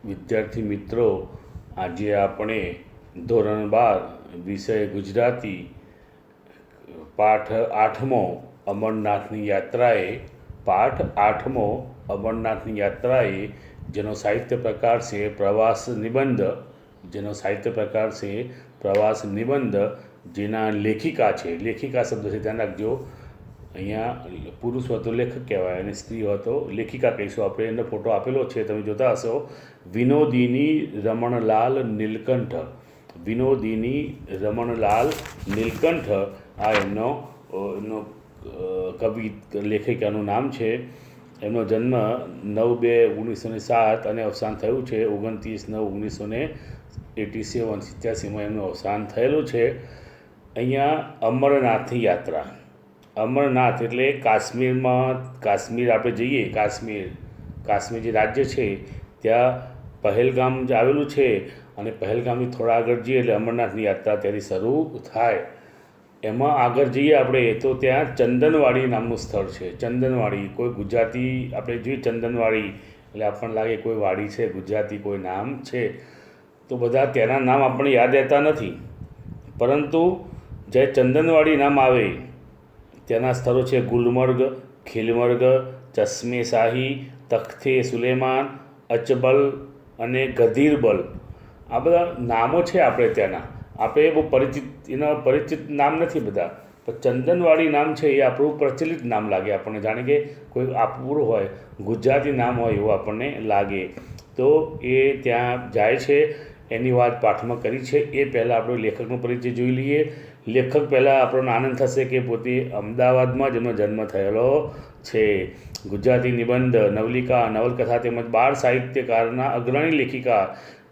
વિદ્યાર્થી મિત્રો, આજે આપણે ધોરણ 12 વિષય ગુજરાતી પાઠ 8મો અમરનાથની યાત્રાએ પાઠ 8મો અમરનાથની યાત્રાએ જેનો સાહિત્ય પ્રકાર છે પ્રવાસ નિબંધ, જેના લેખિકા શબ્દ છે ધ્યાન રાખજો. અહીંયા પુરુષ હોય તો લેખક કહેવાય અને સ્ત્રી હોય તો લેખિકા કહીશું આપણે. એનો ફોટો આપેલો છે, તમે જોતા હશો. વિનોદિની રમણલાલ નીલકંઠ આ એમનો કવિ લેખિકાનું નામ છે. એમનો જન્મ 9/2/1907 અને અવસાન થયું છે 29/9/1987 એમનું અવસાન થયેલું છે. અહીંયા અમરનાથની યાત્રા, અમરનાથ એટલે કાશ્મીર આપણે જઈએ, કાશ્મીર જે રાજ્ય છે ત્યાં પહેલગામ જે આવેલું છે અને પહેલગામથી થોડા આગળ જઈએ એટલે અમરનાથની યાત્રા ત્યાંથી શરૂ થાય. એમાં આગળ જઈએ આપણે તો ત્યાં ચંદનવાડી નામનું સ્થળ છે. ચંદનવાડી, કોઈ ગુજરાતી આપણે જોઈએ ચંદનવાડી એટલે આપણને લાગે કોઈ વાડી છે, ગુજરાતી કોઈ નામ છે, તો બધા ત્યાંના નામ આપણને યાદ રહેતા નથી. પરંતુ જે ચંદનવાડી નામ આવે ત્યાંના સ્થળો છે ગુલમર્ગ, ખિલમર્ગ, ચશ્મે શાહી, તખ્તે સુલેમાન, અચબલ અને ગધીરબલ. આ બધા નામો છે આપણે ત્યાંના. આપણે બહુ પરિચિત નામ નથી બધા, પણ ચંદનવાડી નામ છે એ આપણું પ્રચલિત નામ લાગે આપણને, જાણે કે કોઈ આપણું હોય, ગુજરાતી નામ હોય એવું આપણને લાગે. તો એ ત્યાં જાય છે, એની વાત પાઠમાં કરી છે. એ પહેલાં આપણો લેખકનો પરિચય જોઈ લઈએ. લેખક પહેલાં આપણને આનંદ થશે કે પોતે અમદાવાદમાં જ એમનો જન્મ થયેલો છે. ગુજરાતી નિબંધ, નવલકથા તેમજ બાળ સાહિત્યકારના અગ્રણી લેખિકા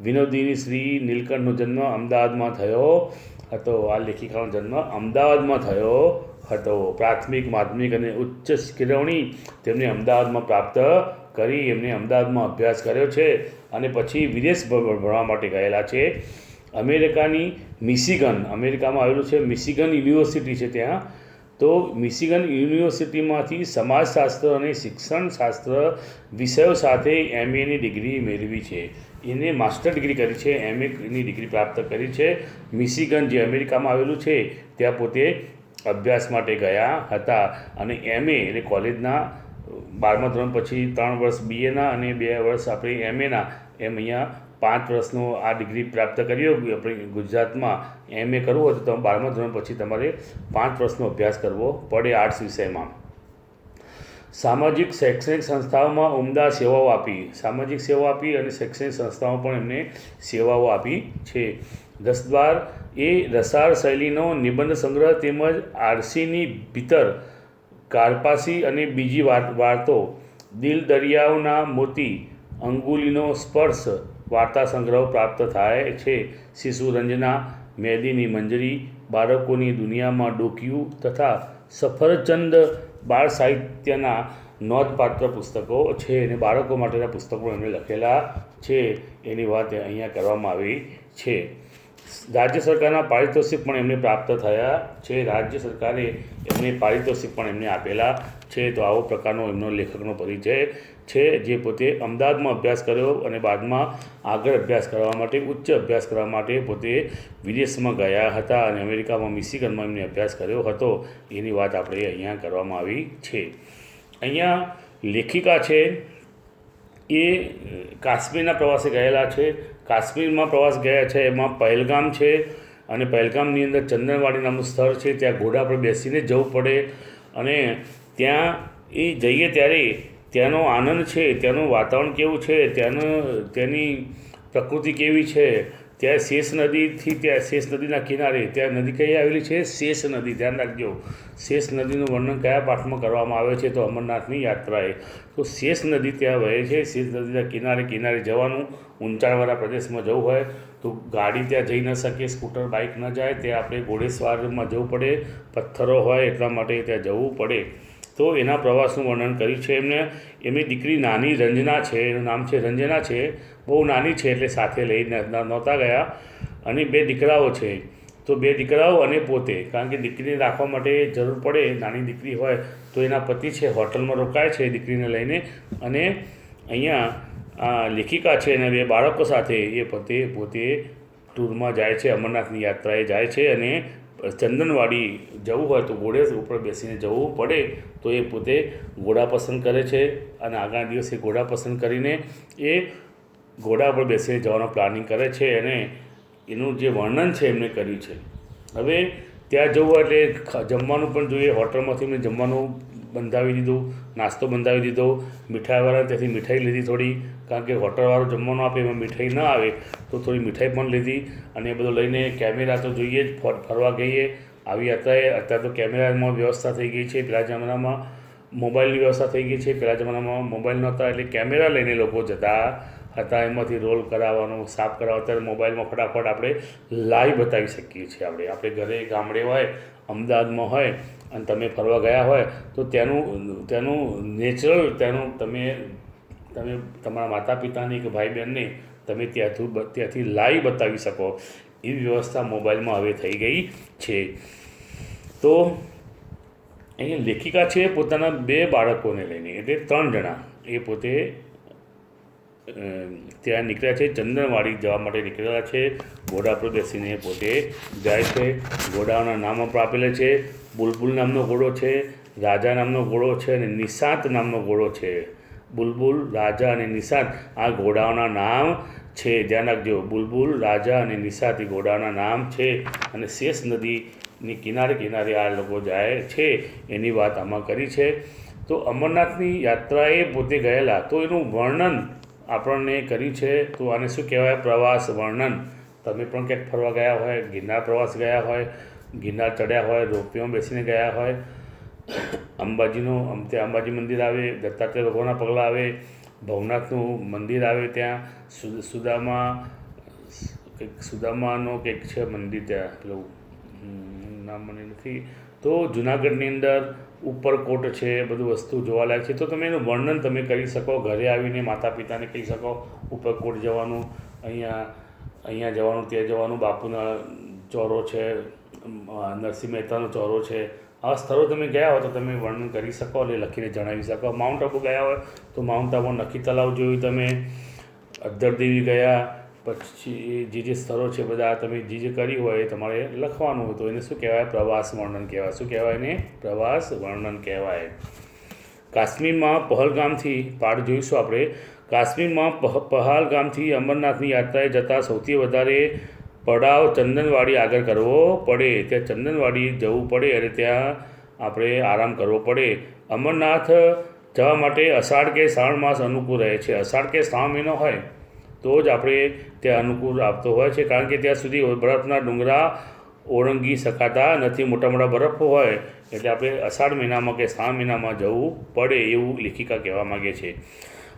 વિનોદિની શ્રી નીલકંઠનો જન્મ અમદાવાદમાં થયો હતો. આ લેખિકાનો જન્મ અમદાવાદમાં થયો હતો. પ્રાથમિક, માધ્યમિક અને ઉચ્ચ કેળવણી તેમને અમદાવાદમાં પ્રાપ્ત કરી. એમને અમદાવાદમાં અભ્યાસ કર્યો છે અને પછી વિદેશ ભણવા માટે ગયેલા છે. અમેરિકામાં આવેલું છે મિશિગન યુનિવર્સિટી છે ત્યાં. તો મિશિગન યુનિવર્સિટીમાંથી સમાજશાસ્ત્ર અને શિક્ષણશાસ્ત્ર વિષયો સાથે MAની ડિગ્રી મેળવી છે. એને માસ્ટર ડિગ્રી કરી છે, MAની ડિગ્રી પ્રાપ્ત કરી છે. મિશિગન જે અમેરિકામાં આવેલું છે ત્યાં પોતે અભ્યાસ માટે ગયા હતા. અને MA એટલે કોલેજના 12મા ધોરણ પછી 3 વર્ષ BAના અને 2 વર્ષ આપણે MAના, એમ અહીંયા 5 વર્ષનું આ ડિગ્રી પ્રાપ્ત કરી. આપણે ગુજરાતમાં MA કરવું હોય તો તમે 12મા ધોરણ પછી તમારે 5 વર્ષનો અભ્યાસ કરવો પડે આર્ટ્સ વિષયમાં. સામાજિક શૈક્ષણિક સંસ્થાઓમાં ઉમદા સેવાઓ આપી અને શૈક્ષણિક સંસ્થાઓમાં પણ એમને સેવાઓ આપી છે. 10-12 એ રસાળ શૈલીનો નિબંધ સંગ્રહ તેમજ આરસીની ભીતર, કારપાસી અને બીજી વાર્તો, દિલ દરિયાઓના મોતી, અંગુલીનો સ્પર્શ વાર્તા સંગ્રહ પ્રાપ્ત થાય છે. શિશુ રંજના, મેદીની મંજરી, બાળકોની દુનિયામાં ડોકિયું તથા સફરચંદ બાળ સાહિત્યના નોંધપાત્ર પુસ્તકો છે અને બાળકો માટેના પુસ્તકો એમણે લખેલા છે. એની વાત અહીંયા કરવામાં આવી છે. રાજ્ય સરકારના પારિતોષિક પણ એમને પ્રાપ્ત થયા છે. રાજ્ય સરકારે એમને પારિતોષિક પણ એમને આપેલા છે. તો આવો પ્રકારનો એમનો લેખકનો પરિચય છે, જે પોતે અમદાવાદમાં અભ્યાસ કર્યો અને બાદમાં આગળ અભ્યાસ કરવા માટે, ઉચ્ચ અભ્યાસ કરવા માટે પોતે વિદેશમાં ગયા હતા અને અમેરિકામાં મિશિગનમાં એમને અભ્યાસ કર્યો હતો. એની વાત આપણે અહીંયા કરવામાં આવી છે. અહીંયા લેખિકા છે એ કાશ્મીરના પ્રવાસે ગયેલા છે. કાશ્મીરમાં પ્રવાસ ગયા છે એમાં પહેલગામ છે અને પહેલગામની અંદર ચંદનવાડી નામનું સ્થળ છે. ત્યાં ઘોડા પર બેસીને જવું પડે અને ત્યાં એ જઈએ ત્યારે ત્યાંનો આનંદ છે, ત્યાંનું વાતાવરણ કેવું છે, ત્યાંની પ્રકૃતિ કેવી છે. ત્યાં શેષ નદીના કિનારે, ત્યાં નદી કઈ આવેલી છે? શેષ નદી. ધ્યાન રાખજો, શેષ નદીનું વર્ણન કયા પાઠમાં કરવામાં આવે છે? તો અમરનાથની યાત્રાએ. તો શેષ નદી ત્યાં વહે છે. શેષ નદીના કિનારે જવાનું. ઊંચાણવાળા પ્રદેશમાં જવું હોય તો ગાડી ત્યાં જઈ ન શકે, સ્કૂટર બાઇક ન જાય, ત્યાં આપણે ઘોડેસવારમાં જવું પડે, પથ્થરો હોય એટલા માટે ત્યાં જવું પડે. તો એના પ્રવાસનું વર્ણન કર્યું છે એમને. એમની દીકરી નાની રંજના છે, એનું નામ છે રંજના છે. બહુ નાની છે એટલે સાથે લઈ નહોતા ગયા. અને 2 દીકરાઓ છે, તો 2 દીકરાઓ અને પોતે, કારણ કે દીકરીને રાખવા માટે જરૂર પડે, નાની દીકરી હોય તો એના પતિ છે હોટલમાં રોકાય છે દીકરીને લઈને. અને અહીંયા લેખિકા છે અને 2 બાળકો સાથે એ પોતે ટૂરમાં જાય છે, અમરનાથની યાત્રાએ જાય છે અને ચંદનવાડી જવું હોય તો ઘોડે ઉપર બેસીને જવું પડે તો એ પોતે ઘોડા પસંદ કરે છે અને આગળના દિવસે ઘોડા પસંદ કરીને એ ઘોડા પર બેસીને જવાનો પ્લાનિંગ કરે છે અને એનું જે વર્ણન છે એમણે કર્યું છે. હવે ત્યાં જવું એટલે જમવાનું પણ જોઈએ. હોટલમાંથી મેં જમવાનું બંધાવી દીધું, નાસ્તો બંધાવી દીધો, મીઠાઈવાળા ત્યાંથી મીઠાઈ લીધી થોડી, કારણ કે હોટલવાળું જમવાનું આપે એમાં મીઠાઈ ન આવે તો થોડી મીઠાઈ પણ લીધી અને એ બધું લઈને કેમેરા તો જોઈએ જ, ફરવા ગઈએ આવી યાત્રાએ. અત્યારે તો કેમેરામાં વ્યવસ્થા થઈ ગઈ છે, પહેલાં જમાનામાં મોબાઈલની વ્યવસ્થા થઈ ગઈ છે, પહેલાં જમાનામાં મોબાઈલ નહોતા એટલે કેમેરા લઈને લોકો જતા હતા, એમાંથી રોલ કરાવવાનું, સાફ કરાવવા. અત્યારે મોબાઈલમાં ફટાફટ આપણે લાઈવ બતાવી શકીએ છીએ. આપણે ઘરે ગામડે હોય, અમદાવાદમાં હોય અને તમે ફરવા ગયા હોય તો ત્યાંનું નેચરલ તમે તમારા માતા પિતાને કે ભાઈ બહેનને તમે ત્યાંથી લાઈવ બતાવી શકો એવી વ્યવસ્થા મોબાઈલમાં હવે થઈ ગઈ છે. તો અહીંયા લેખિકા છે પોતાના 2 બાળકોને લઈને, એટલે 3 જણા એ પોતે ત્યાં નીકળ્યા છે, ચંદનવાડી જવા માટે નીકળેલા છે. ઘોડા પર બેસીને પોતે જાય છે. ઘોડાઓના નામ પણ આપેલા છે. બુલબુલ નામનો ઘોડો છે, રાજા નામનો ઘોડો છે અને નિશાંત નામનો ઘોડો છે. બુલબુલ, રાજા અને નિશાંત આ ઘોડાઓના નામ છે. ધ્યાન રાખજો, બુલબુલ, રાજા અને નિશાંત એ ઘોડાઓના નામ છે અને શેષ નદીની કિનારે આ લોકો જાય છે એની વાત આમાં કરી છે. તો અમરનાથની યાત્રાએ પોતે ગયેલા તો એનું વર્ણન આપણને કર્યું છે. તો આને શું કહેવાય? પ્રવાસ વર્ણન. તમે પણ ક્યાંક ફરવા ગયા હોય, ગિરનાર પ્રવાસ ગયા હોય, ગિરનાર ચડ્યા હોય, રોપવેમાં બેસીને ગયા હોય, અંબાજી મંદિર આવે, દત્તાત્રેય ભગવાનના પગલાં આવે, ભવનાથનું મંદિર આવે, ત્યાં સુદામાનો કંઈક છે મંદિર, ત્યાં પેલું નામ મને નથી. તો જુનાગઢની અંદર ઉપરકોટ છે, બધું વસ્તુ જોવાલાયક છે. તો તમે એનું વર્ણન તમે કરી શકો, ઘરે આવીને માતા પિતાને કહી શકો ઉપરકોટ જવાનું, અહીંયા જવાનું, ત્યાં જવાનું, બાપુના ચોરો છે, નરસિંહ મહેતાનો ચોરો છે. આવા સ્થળો તમે ગયા હો તો તમે વર્ણન કરી શકો અને લખીને જણાવી શકો. માઉન્ટ આબુ ગયા હોય તો માઉન્ટ આબુ નખી તલાવ જોયું તમે, અદ્દરદેવી ગયા, પછી જે સ્થળો છે બધા તમે જે કરી હોય એ તમારે લખવાનું હોય. તો એને શું કહેવાય? પ્રવાસ વર્ણન કહેવાય. શું કહેવાય એને? પ્રવાસ વર્ણન કહેવાય. કાશ્મીરમાં પહલગામથી પાઠ જોઈશું આપણે. કાશ્મીરમાં પહલગામથી અમરનાથની યાત્રાએ જતાં સૌથી વધારે પડાવ ચંદનવાડી આગળ કરવો પડે. ત્યાં ચંદનવાડી જવું પડે અને ત્યાં આપણે આરામ કરવો પડે. અમરનાથ જવા માટે અષાઢ કે શ્રાવણ માસ અનુકૂળ રહે છે. અષાઢ કે શ્રાવણ મહિનો હોય તો જ આપણે ત્યાં અનુકૂળ આવતો હોય છે, કારણ કે ત્યાં સુધી બરફના ડુંગરા ઓળંગી શકાતા નથી. મોટા મોટા બરફ હોય એટલે આપણે અષાઢ મહિનામાં કે શ્રાવણ મહિનામાં જવું પડે એવું લેખિકા કહેવા માગે છે.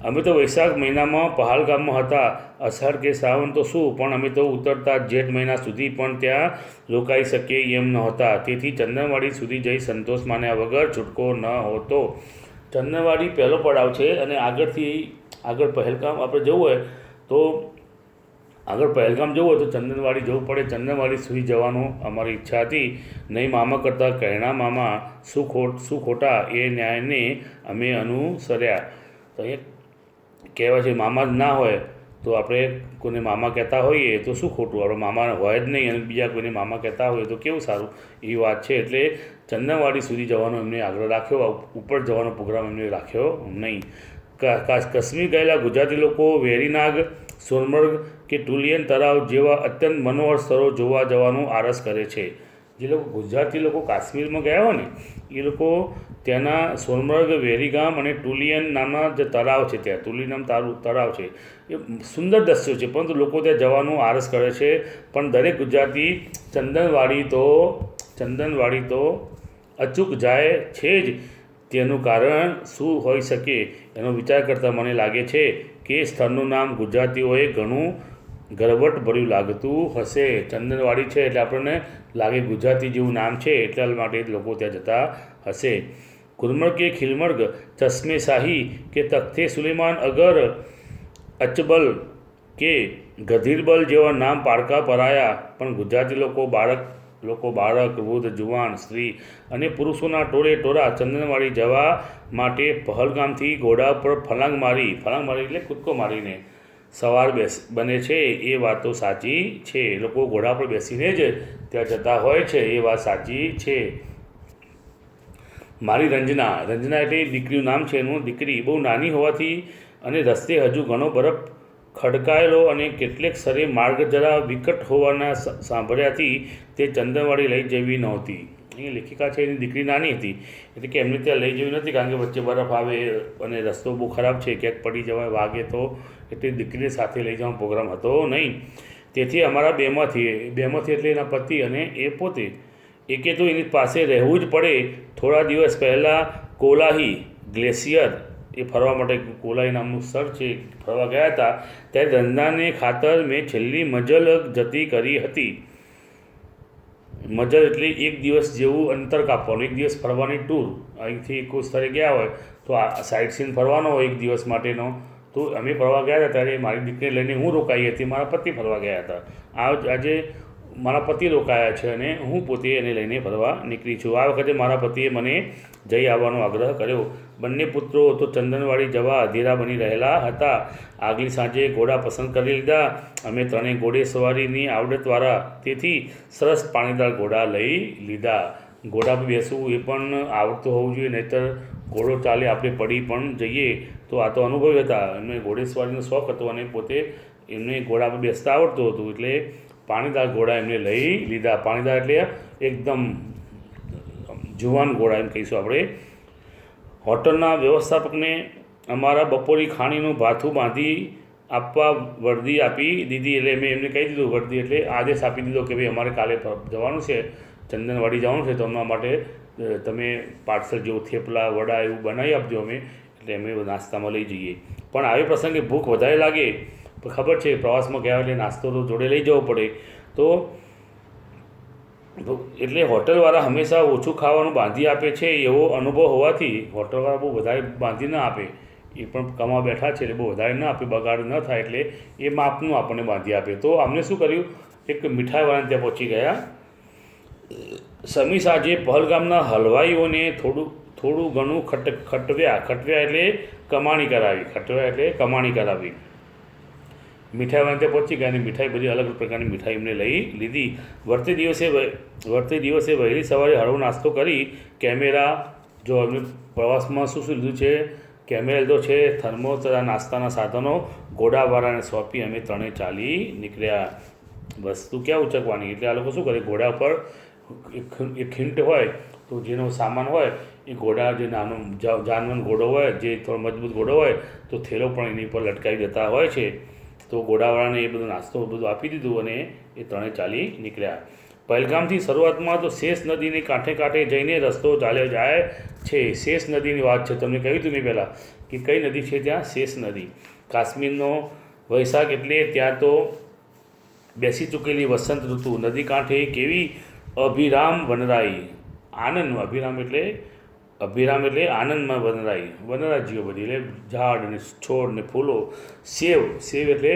અમે તો વૈશાખ મહિનામાં પહલગામમાં હતા. અષાઢ કે શ્રાવણ તો શું, પણ અમે તો ઉતરતા જેઠ મહિના સુધી પણ ત્યાં રોકાઈ શકીએ એમ નહોતા. તેથી ચંદનવાડી સુધી જઈ સંતોષ માન્યા વગર છૂટકો ન હોતો. ચંદનવાડી પહેલો પડાવ છે અને આગળ પહેલગામ આપણે જવું હોય તો ચંદનવાડી જવું પડે. ચંદનવાડી સુધી જવાનું અમારી ઈચ્છા હતી. નહીં મામા કરતાં કહેણા મામા શું ખોટા એ ન્યાયને અમે અનુસર્યા. તો અહીંયા કહેવાય છે મામા જ ના હોય તો આપણે કોઈને મામા કહેતા હોઈએ તો શું ખોટું? આપણે મામા હોય જ નહીં અને બીજા કોઈને મામા કહેતા હોઈએ તો કેવું સારું, એ વાત છે. એટલે ચંદનવાડી સુધી જવાનો એમને આગ્રહ રાખ્યો, ઉપર જવાનો પ્રોગ્રામ એમને રાખ્યો નહીં. કાશ્મીર ગયેલા ગુજરાતી લોકો વેરીનાગ, સોનમર્ગ કે ટુલિયન તળાવ જેવા અત્યંત મનોહર સ્થળો જોવા જવાનું આરસ કરે છે. જે ગુજરાતી લોકો કાશ્મીરમાં ગયા હોય ને એ લોકો ત્યાંના સોનમર્ગ, વેરીગામ અને ટુલિયન નામના જે તળાવ છે, ત્યાં ટુલિયન નામ તળાવ છે, એ સુંદર દ્રશ્યો છે, પરંતુ લોકો ત્યાં જવાનું આરસ કરે છે. પણ દરેક ગુજરાતી ચંદનવાડી તો અચૂક જાય છે જ. તેનું કારણ શું હોઈ શકે એનો વિચાર કરતાં મને લાગે છે કે સ્થળનું નામ ગુજરાતીઓએ ઘણું ગરબટભર્યું લાગતું હશે. ચંદનવાડી છે એટલે આપણને લાગે ગુજરાતી જેવું નામ છે, એટલા માટે લોકો ત્યાં જતા હશે. ગુલમર્ગ કે ખિલમર્ગ, ચશ્મે શાહી કે તખ્તે સુલેમાન, અગર, અચબલ કે ગધીરબલ જેવા નામ પારકા પરાયા, પણ ગુજરાતી લોકો લોકો બાળક, વૃદ્ધ, જુવાન, સ્ત્રી અને પુરુષોના ટોળે ટોળા ચંદનવાડી જવા માટે પહલગામથી ઘોડા પર ફલાંગ મારી એટલે કૂદકો મારીને સવાર બને છે. એ વાત તો સાચી છે. લોકો ઘોડા પર બેસીને જ ત્યાં જતા હોય છે. એ વાત સાચી છે. મારી રંજના એટલે દીકરીનું નામ છે એનું. દીકરી બહુ નાની હોવાથી અને રસ્તે હજુ ઘણો બરફ ખડકાયેલો અને કેટલેક સરે માર્ગ જરા વિકટ હોવાના સાંભળ્યાથી તે ચંદનવાડી લઈ જવી નહોતી. અહીં લેખિકા છે, એની દીકરી નાની હતી એટલે કે એમને ત્યાં લઈ જવી નથી, કારણ કે વચ્ચે બરફ આવે અને રસ્તો બહુ ખરાબ છે, ક્યાંક પડી જવાય, વાગે તો, એટલે દીકરીને સાથે લઈ જવાનો પ્રોગ્રામ હતો નહીં. તેથી અમારા બેમાંથી એટલે એના પતિ અને એ પોતે એકે તો એની પાસે રહેવું જ પડે. થોડા દિવસ પહેલાં કોલાહી ગ્લેશિયર એ ફરવા માટે કોલાહી નામનું સ્થળ છે, ફરવા ગયા હતા. ત્યારે ધંધાને ખાતર મેં છેલ્લી મજલ જતી કરી હતી. મજલ એટલે એક દિવસ જેવું અંતર કાપવાનું, એક દિવસ ફરવાની ટૂર. અહીંથી કોઈ સ્થળે ગયા હોય તો આ સાઇટ સીન ફરવાનો હોય એક દિવસ માટેનો. તો અમે ફરવા ગયા હતા ત્યારે મારી દીકરીને લઈને હું રોકાઈ હતી, મારા પતિ ફરવા ગયા હતા. આજે મારા પતિ રોકાયા છે અને હું પોતે એને લઈને ફરવા નીકળી છું. આ વખતે મારા પતિએ મને જઈ આવવાનો આગ્રહ કર્યો. બંને પુત્રો તો ચંદનવાડી જવા અધીરા બની રહેલા હતા. આગલી સાંજે ઘોડા પસંદ કરી લીધા. અમે ત્રણેય ઘોડે સવારીની આવડતવાળા, તેથી સરસ પાણીદાર ઘોડા લઈ લીધા. ઘોડા પર બેસવું એ પણ આવડતું હોવું જોઈએ, નહીંતર ઘોડો ચાલે આપણે પડી પણ જઈએ. તો આ તો અનુભવી હતા, એમને ઘોડેસવારીનો શોખ હતો અને પોતે એમને ઘોડા પર બેસતા આવડતું હતું, એટલે પાણીદાર ઘોડા એમને લઈ લીધા. પાણીદાર એટલે એકદમ જુવાન ઘોડા એમ કહીશું આપણે. હોટલના વ્યવસ્થાપકને અમારા બપોરી ખાણીનું ભાથું બાંધી આપવા વર્દી આપી દીધી. એટલે મેં એમને કહી દીધું, વર્દી એટલે આદેશ આપી દીધો કે ભાઈ અમારે કાલે જવાનું છે, ચંદનવાડી જવાનું છે, તો અમારા માટે તમે પાર્સલ જેવું થેપલા, વડા એવું બનાવી આપજો. એટલે અમે નાસ્તામાં લઈ જઈએ. પણ આવી પ્રસંગે ભૂખ વધારે લાગે, ખબર છે પ્રવાસમાં ગયા એટલે નાસ્તો તો જોડે લઈ જવો પડે. તો એટલે હોટલવાળા હંમેશા ઓછું ખાવાનું બાંધી આપે છે એવો અનુભવ હોવાથી હોટલવાળા બહુ વધારે બાંધી ના આપે. એ પણ કમા બેઠા છે એટલે બહુ વધારે ના આપે, બગાડ ન થાય એટલે એ માપનું આપણને બાંધી આપે. તો અમને શું કર્યું, એક મીઠાઈવાળાને ત્યાં પહોંચી ગયા. સમી સાંજે પહલગામના હલવાઈઓને થોડું ઘણું ખટવ્યા એટલે કમાણી કરાવી. મીઠાઈવાળાને ત્યાં પહોંચી ગયા અને મીઠાઈ બધી અલગ પ્રકારની મીઠાઈ એમને લઈ લીધી. વળતે દિવસે વહેલી સવારે હળવો નાસ્તો કરી કેમેરા, જો અમે પ્રવાસમાં શું લીધું છે, કેમેરા લીધો છે, થર્મો તથા નાસ્તાના સાધનો ઘોડાવાળાને સોંપી અમે ત્રણેય ચાલી નીકળ્યા. વસ્તુ ક્યાં ઉચકવાની, એટલે આ લોકો શું કરે, ઘોડા પર એક ખીંટ હોય તો જેનો સામાન હોય એ ઘોડા, જે નાનો જાનવર ઘોડો હોય, જે થોડો મજબૂત ઘોડો હોય તો થેલો પણ એની પર લટકાવી દેતા હોય છે. તો ઘોડાવાળાને એ બધો નાસ્તો બધું આપી દીધું અને એ ત્રણે ચાલી નીકળ્યા. પહેલગામથી શરૂઆતમાં તો શેષ નદીને કાંઠે જઈને રસ્તો ચાલ્યો જાય છે. શેષ નદીની વાત છે, તમને કહ્યું હતું મેં પહેલાં કે કઈ નદી છે ત્યાં, શેષ નદી. કાશ્મીરનો વૈશાખ એટલે ત્યાં તો બેસી ચૂકેલી વસંત ઋતુ. નદી કાંઠે કેવી અભિરામ વનરાઈ, અભિરામ એટલે આનંદમાં વનરાજીઓ બધી, એટલે ઝાડ ને છોડ ને ફૂલો. સેવ એટલે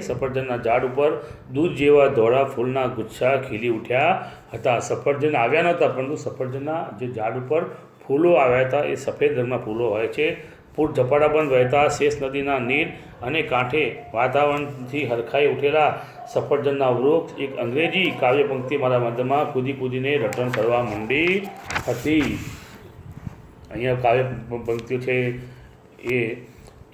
સફરજનના ઝાડ ઉપર દૂધ જેવા ધોળા ફૂલના ગુચ્છા ખીલી ઉઠ્યા હતા. સફરજન આવ્યા નહોતા, પરંતુ સફરજનના જે ઝાડ ઉપર ફૂલો આવ્યા હતા એ સફેદ રંગના ફૂલો હોય છે. ફૂટ ઝપાટાબંધ વહેતા શેષ નદીના નીર અને કાંઠે વાતાવરણથી હરખાઈ ઉઠેલા સફરજનના વૃક્ષ. એક અંગ્રેજી કાવ્ય પંક્તિ મારા મધ્યમાં કૂદીને રટણ કરવા માંડી હતી. અહીંયા કાવ્ય પંક્તિઓ છે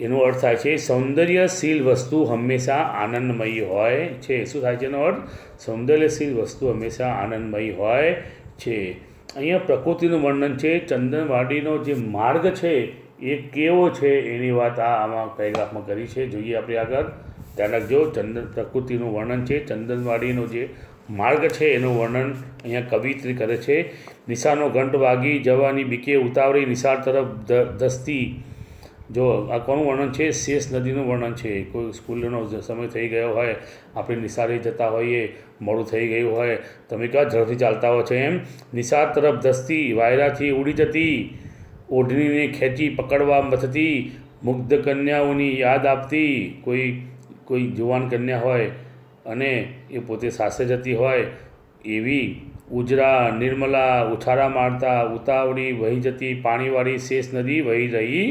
એનો અર્થ થાય છે, સૌંદર્યશીલ વસ્તુ હંમેશા આનંદમયી હોય છે. શું થાય છે એનો અર્થ? સૌંદર્યશીલ વસ્તુ હંમેશા આનંદમયી હોય છે. અહીંયા પ્રકૃતિનું વર્ણન છે. ચંદનવાડીનો જે માર્ગ છે એ કેવો છે એની વાત આમાં પેરેગ્રાફમાં કરી છે. જોઈએ આપણે આગળ, ધ્યાન રાખજો. પ્રકૃતિનું વર્ણન છે. ચંદનવાડીનો જે માર્ગ છે એનું વર્ણન અહીંયા કવિત્રી કરે છે. નિશાળનો ઘંટ વાગી જવાની બીકે ઉતાવળી નિશાળ તરફ ધસતી. જો આ કોનું વર્ણન છે? શેષ નદીનું વર્ણન છે. કોઈ સ્કૂલનો સમય થઈ ગયો હોય, આપણે નિશાળે જતા હોઈએ, મોડું થઈ ગયું હોય, તમે કેવા ઝડપથી ચાલતા હોય છે એમ. નિશાળ તરફ ધસતી, વાયરાથી ઉડી જતી, ઓઢણીને ખેંચી પકડવા મથતી, મુગ્ધ કન્યાઓની યાદ આપતી. કોઈ જુવાન કન્યા હોય અને એ પોતે સાસરે જતી હોય, એવી ઉજરા નિર્મલા ઉછાળા મારતા ઉતાવળી વહી જતી પાણીવાળી શેષ નદી વહી રહી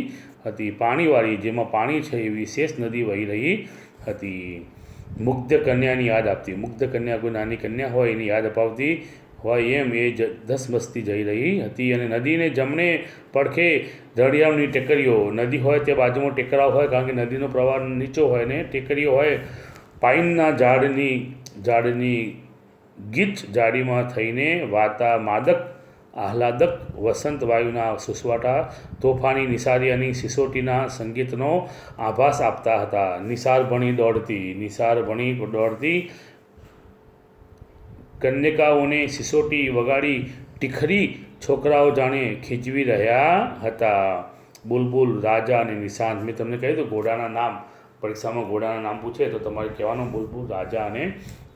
હતી. પાણીવાળી જેમાં પાણી છે એવી શેષ નદી વહી રહી હતી. મુગ્ધ કન્યાની યાદ આપતી, મુગ્ધ કન્યા કોઈ નાની કન્યા હોય એની યાદ અપાવતી હોય એમ એ ધસમસતી જઈ રહી હતી. અને નદીને જમણે પડખે દરિયાની ટેકરીઓ, નદી હોય તે બાજુમાં ટેકરાઓ હોય કારણ કે નદીનો પ્રવાહ નીચો હોય ને ટેકરીઓ હોય. પાઇનના ઝાડની ગીચ જાડીમાં થઈને વાતા માદક આહલાદક વસંત વાયુના સુસવાટા તોફાની નિસારિયાની સિસોટીના સંગીતનો આભાસ આપતા હતા. નિસાર ભણી દોડતી કન્યકાઓને સિસોટી વગાડી ટીખરી છોકરાઓ જાણે ખીજવી રહ્યા હતા. બુલબુલ, રાજા અને નિશાંત. મેં તમને કહ્યું હતું ઘોડાના નામ, પરીક્ષામાં ઘોડાના નામ પૂછે તો તમારે કહેવાનું બુલબુલ, રાજા અને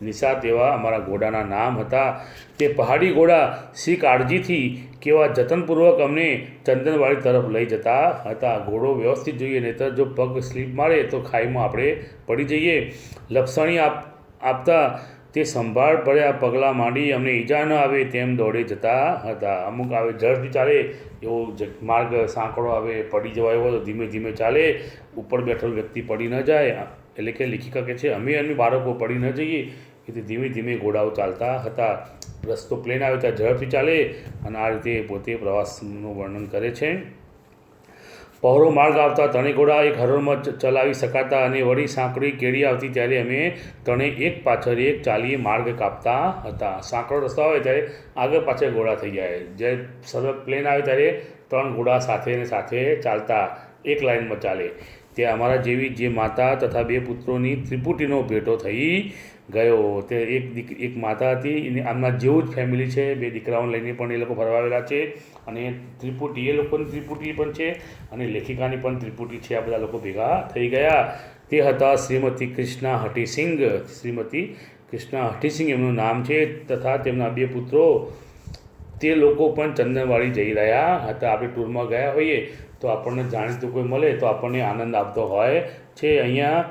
નિશાંત એવા અમારા ઘોડાના નામ હતા. તે પહાડી ઘોડા સી કાળજીથી કેવા જતનપૂર્વક અમને ચંદનવાડી તરફ લઈ જતા હતા. ઘોડો વ્યવસ્થિત જોઈએ, નહીંતર જો પગ સ્લીપ મારે તો ખાઈમાં આપણે પડી જઈએ. લપસણી આપતા તે સંભાળ ભર્યા પગલાં માંડી અમને ઈજા ન આવે તેમ દોડે જતા હતા. અમુક આવે ઝડપથી ચાલે એવો માર્ગ સાંકડો આવે, પડી જવાય હોય તો ધીમે ધીમે ચાલે, ઉપર બેઠેલો વ્યક્તિ પડી ન જાય. એટલે કે લેખિકા કહે છે અમે બાળકો પડી ન જઈએ એટલે ધીમે ધીમે ઘોડાઓ ચાલતા હતા. રસ્તો પ્લેન આવે ત્યાં ઝડપથી ચાલે અને આ રીતે પોતે પ્રવાસનું વર્ણન કરે છે. પહોળો માર્ગ આવતા ત્રણેય ઘોડા એક હરોળમાં ચલાવી શકાતા અને વળી સાંકડી કેડી આવતી ત્યારે અમે ત્રણે એક પાછળ એક ચાલીએ માર્ગ કાપતા હતા. સાંકડો રસ્તા હોય ત્યારે આગળ પાછળ ઘોડા થઈ જાય, જ્યારે સરળ પ્લેન આવે ત્યારે ત્રણ ઘોડા સાથે ને સાથે ચાલતા એક લાઇનમાં ચાલે. ત્યાં અમારા જેવી જે માતા તથા બે પુત્રોની ત્રિપુટીનો ભેટો થઈ ગયો. તે એક માતા હતી, એને આમના જેવું જ ફેમિલી છે, બે દીકરાઓને લઈને પણ એ લોકો ફરવા આવેલા છે. અને ત્રિપુટી એ લોકોની ત્રિપુટી પણ છે અને લેખિકાની પણ ત્રિપુટી છે. આ બધા લોકો ભેગા થઈ ગયા. તે હતા શ્રીમતી કૃષ્ણા હઠીસિંગ. શ્રીમતી કૃષ્ણા હઠીસિંગ એમનું નામ છે તથા તેમના બે પુત્રો. તે લોકો પણ ચંદનવાડી જઈ રહ્યા હતા. આપણે ટૂરમાં ગયા હોઈએ તો આપણને જાણીતું કોઈ મળે તો આપણને આનંદ આપતો હોય છે. અહીંયા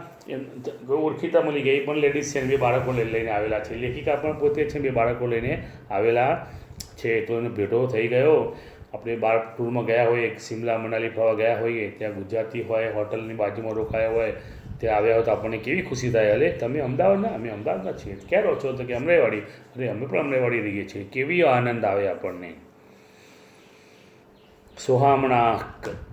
ઓળખીતા મળી ગઈ પણ લેડીઝ છે, બે બાળકો લઈને આવેલા છે. લેખિકા પણ પોતે છે, બે બાળકો લઈને આવેલા છે. તો એને ભેટો થઈ ગયો. આપણે ટૂરમાં ગયા હોઈએ, શિમલા મનાલી ફરવા ગયા હોઈએ, ત્યાં ગુજરાતી હોય, હોટલની બાજુમાં રોકાયા હોય, ત્યાં આવ્યા હોય તો આપણને કેવી ખુશી થાય. અરે તમે અમદાવાદના? અમે અમદાવાદના છીએ. ક્યાં રહો છો? તો કે અમરાઈવાડી. અરે અમે પણ અમરાઈવાડી રહીએ છીએ. કેવી આનંદ આવે આપણને. સોહામણા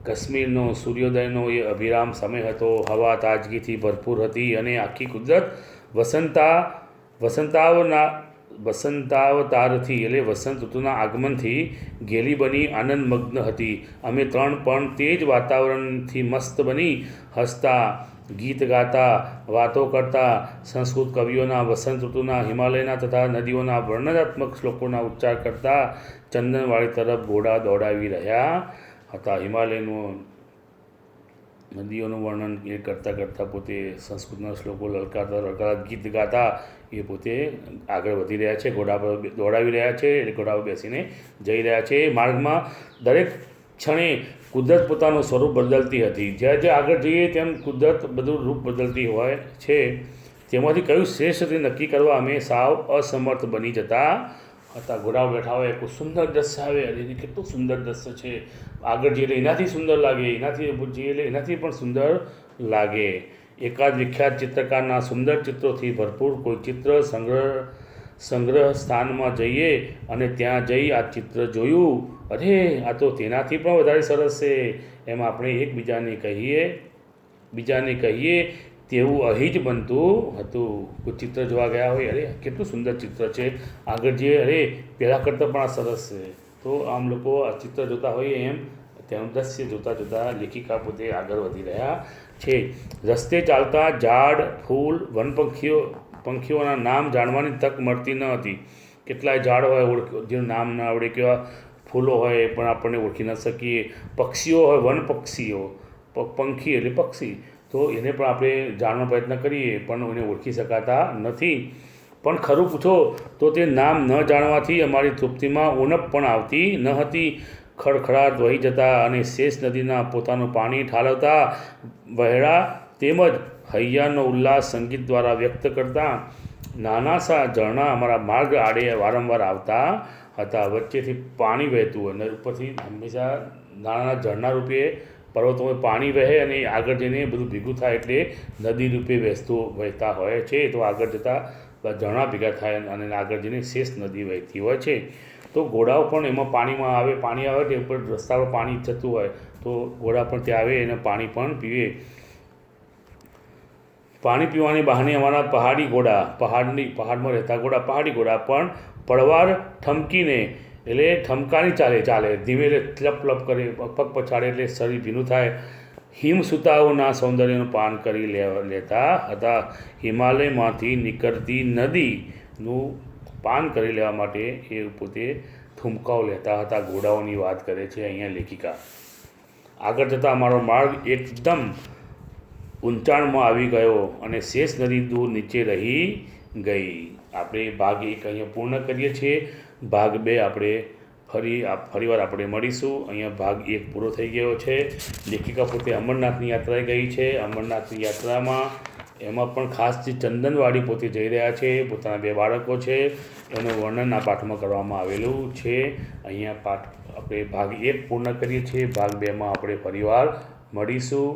કાશ્મીરનો સૂર્યોદયનો એ અભિરામ સમય હતો. હવા તાજગીથી ભરપૂર હતી અને આખી કુદરત વસંતાવતારથી એટલે વસંત ઋતુના આગમનથી ઘેલી બની આનંદમગ્ન હતી. અમે ત્રણ પણ તે જ વાતાવરણથી મસ્ત બની હસતા, ગીત ગાતા, વાતો કરતા, સંસ્કૃત કવિઓના વસંત ઋતુના, હિમાલયના તથા નદીઓના વર્ણનાત્મક શ્લોકોના ઉચ્ચાર કરતા ચંદનવાડી તરફ ઘોડા દોડાવી રહ્યા હતા. હિમાલયનું નદીઓનું વર્ણન એ કરતાં પોતે સંસ્કૃતના શ્લોકો લલકારતા ગીત ગાતા એ પોતે આગળ વધી રહ્યા છે. ઘોડા પર દોડાવી રહ્યા છે એટલે ઘોડા પર બેસીને જઈ રહ્યા છે. માર્ગમાં દરેક ક્ષણે કુદરત પોતાનું સ્વરૂપ બદલતી હતી. જ્યાં જ્યાં આગળ જઈએ તેમ કુદરત બધું રૂપ બદલતી હોય છે. તેમાંથી કયું શ્રેષ્ઠ તે નક્કી કરવા અમે સાવ અસમર્થ બની જતા હતા. ઘોડા બેઠા હોય, કોઈ સુંદર દ્રશ્ય આવે, અરે કેટલું સુંદર દ્રશ્ય છે, આગળ જઈએ એનાથી સુંદર લાગે, એનાથી જઈએ એટલે એનાથી પણ સુંદર લાગે. એકાદ વિખ્યાત ચિત્રકારના સુંદર ચિત્રોથી ભરપૂર કોઈ ચિત્ર સંગ્રહ સ્થાનમાં જઈએ અને ત્યાં જઈ આ ચિત્ર જોયું, અરે આ તો તેનાથી પણ વધારે સરસ છે, એમ આપણે એકબીજાને કહીએ તેવું અહીં જ બનતું હતું. કોઈ ચિત્ર જોવા ગયા હોય, અરે કેટલું સુંદર ચિત્ર છે, આગળ જઈએ, અરે પહેલાં કરતાં પણ આ સરસ છે. તો આમ લોકો આ ચિત્ર જોતા હોઈએ એમ તેનું દ્રશ્ય જોતાં લેખિકા પોતે આગળ વધી રહ્યા છે. રસ્તે ચાલતા ઝાડ, ફૂલ, પંખીઓના નામ જાણવાની તક મળતી ન હતી. કેટલાય ઝાડ હોય જેનું નામ ના આવડે, કેવા ફૂલો હોય એ પણ આપણને ઓળખી ન શકીએ. પક્ષીઓ હોય, વનપક્ષીઓ, પંખી એટલે પક્ષી, તો એને પણ આપણે જાણવાનો પ્રયત્ન કરીએ પણ એને ઓળખી શકાતા નથી. પણ ખરું પૂછો તો તે નામ ન જાણવાથી અમારી તૃપ્તિમાં ઉણપ પણ આવતી ન હતી. ખડખડાટ વહી જતા અને શેષ નદીના પોતાનું પાણી ઠાલવતા વહેણા તેમજ હૈયાનો ઉલ્લાસ સંગીત દ્વારા વ્યક્ત કરતા નાના સા ઝરણા અમારા માર્ગ આડે વારંવાર આવતા હતા. વચ્ચેથી પાણી વહેતું અને ઉપરથી હંમેશા નાના ઝરણા રૂપે પર્વતોમાં પાણી વહે અને આગળ જઈને બધું ભેગું થાય એટલે નદી રૂપે વહેતા હોય છે. તો આગળ જતાં ઝરણા ભેગા થાય અને આગળ જઈને શેષ નદી વહેતી હોય છે. તો ઘોડાઓ પણ એમાં પાણી આવે તે ઉપર રસ્તા પર પાણી જતું હોય તો ઘોડા પણ ત્યાં આવે અને પાણી પણ પીવે. પાણી પીવાની બહાને અમારા પહાડમાં રહેતા પહાડી ઘોડા પણ પડવાર ઠમકીને એટલે ઠમકાની ચાલે ધીમે લપ કરે પગ પછાડે એટલે શરીર ભીનું થાય. હિમસુતાઓના સૌંદર્યનું પાન કરી લેતા હતા. હિમાલયમાંથી નીકળતી નદીનું પાન કરી લેવા માટે એ પોતે ઠુમકાઓ લેતા હતા. ઘોડાઓની વાત કરે છે અહીંયા લેખિકા. આગળ જતાં અમારો માર્ગ એકદમ ઊંચાણમાં આવી ગયો અને શેષ નદી દૂર નીચે રહી ગઈ. આપણે ભાગ 1 અહીંયા પૂર્ણ કરીએ છીએ. ભાગ 2 આપણે ફરીવાર આપણે મળીશું. અહીંયા ભાગ 1 પૂરો થઈ ગયો છે. લેખિકા પોતે અમરનાથની યાત્રાએ ગઈ છે. અમરનાથની યાત્રામાં એમાં પણ ખાસ જે ચંદનવાડી પોતે જઈ રહ્યા છે. પોતાના 2 બાળકો છે એનું વર્ણન આ પાઠમાં કરવામાં આવેલું છે. અહીંયા પાઠ આપણે ભાગ 1 પૂર્ણ કરીએ છીએ. ભાગ 2માં આપણે ફરીવાર મળીશું.